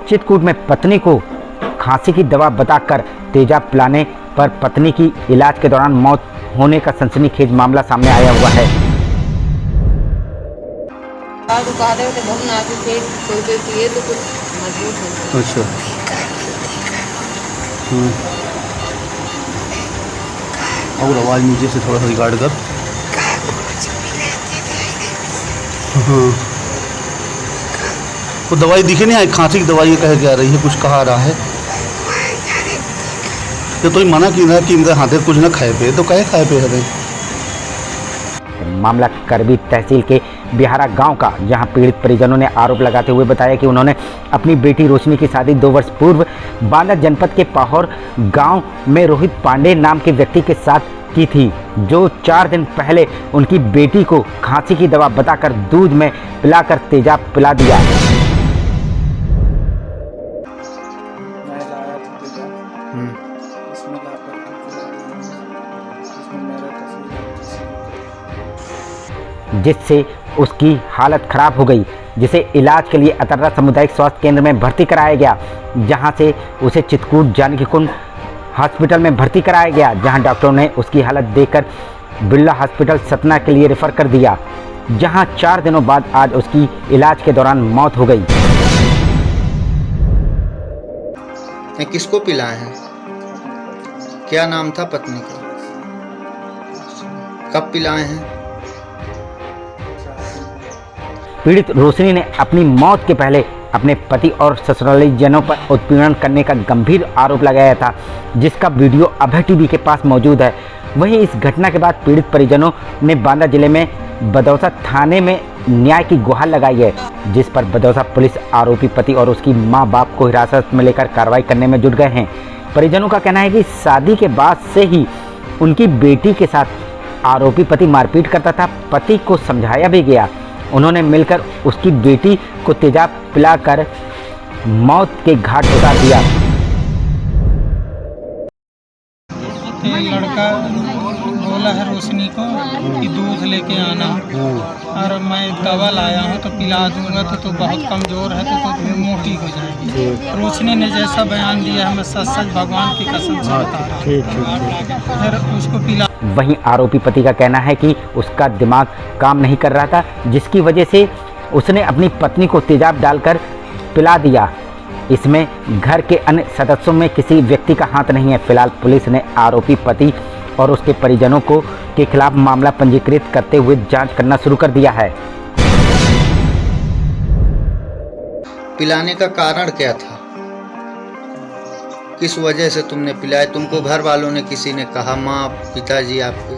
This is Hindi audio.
चित्रकूट में पत्नी को खांसी की दवा बताकर तेजाब पिलाने पर पत्नी की इलाज के दौरान मौत होने का सनसनीखेज मामला सामने आया हुआ है। अच्छा। और आवाज़ नीचे से थोड़ा सा रिकॉर्ड कर। हाँ, वो दवाई दिखे नहीं आई, खांसी की दवाई कह के आ रही है, कुछ कहा आ रहा है। तो ही मना की ना कि इनके हाथे कुछ ना खाए पे, तो कहे खाए पे है। मामला करबी तहसील के बिहारा गांव का, जहां पीड़ित परिजनों ने आरोप लगाते हुए बताया कि उन्होंने अपनी बेटी रोशनी की शादी 2 वर्ष पूर्व बांदा जनपद के पाहौर गांव में रोहित पांडे नाम के व्यक्ति के साथ की थी, जो 4 दिन पहले उनकी बेटी को खांसी की दवा बताकर दूध में पिलाकर तेजाब पिला दिया। जिससे उसकी हालत खराब हो गई, जिसे इलाज के लिए अतर्रा सामुदायिक स्वास्थ्य केंद्र में भर्ती कराया गया, जहां से उसे चित्रकूट जानकी कुंड हॉस्पिटल में भर्ती कराया गया, जहां डॉक्टरों ने उसकी हालत देखकर बिरला हॉस्पिटल सतना के लिए रेफर कर दिया, जहां 4 दिनों बाद आज उसकी इलाज के दौरान मौत हो गई। किसको पिलाए हैं? क्या नाम था पत्नी का? कब पिलाए हैं? पीड़ित रोशनी ने अपनी मौत के पहले अपने पति और ससुरालीजनों पर उत्पीड़न करने का गंभीर आरोप लगाया था, जिसका वीडियो अभय टीवी के पास मौजूद है। वहीं इस घटना के बाद पीड़ित परिजनों ने बांदा जिले में बदौसा थाने में न्याय की गुहार लगाई है, जिस पर बदौसा पुलिस आरोपी पति और उसकी मां बाप को हिरासत में लेकर कार्रवाई करने में जुट गए हैं। परिजनों का कहना है कि शादी के बाद से ही उनकी बेटी के साथ आरोपी पति मारपीट करता था। पति को समझाया भी गया, उन्होंने मिलकर उसकी बेटी को तेजाब पिलाकर मौत के घाट उतार दिया। लड़का बोला है रोशनी को कि दूध लेके आना, और मैं दवा लाया हूँ तो पिला दूंगा तो बहुत कमज़ोर है तो मोटी हो जाएगी। रोशनी ने जैसा बयान दिया है, मैं सच सच भगवान की कसम से बता रहा हूँ। फिर उसको पिला। वहीं आरोपी पति का कहना है कि उसका दिमाग काम नहीं कर रहा था, जिसकी वजह से उसने अपनी पत्नी को तेजाब डालकर पिला दिया। इसमें घर के अन्य सदस्यों में किसी व्यक्ति का हाथ नहीं है। फिलहाल पुलिस ने आरोपी पति और उसके परिजनों के खिलाफ मामला पंजीकृत करते हुए जांच करना शुरू कर दिया है। पिलाने का कारण क्या था? किस वजह से तुमने पिलाया? तुमको घर वालों ने किसी ने कहा, माँ पिताजी आपके?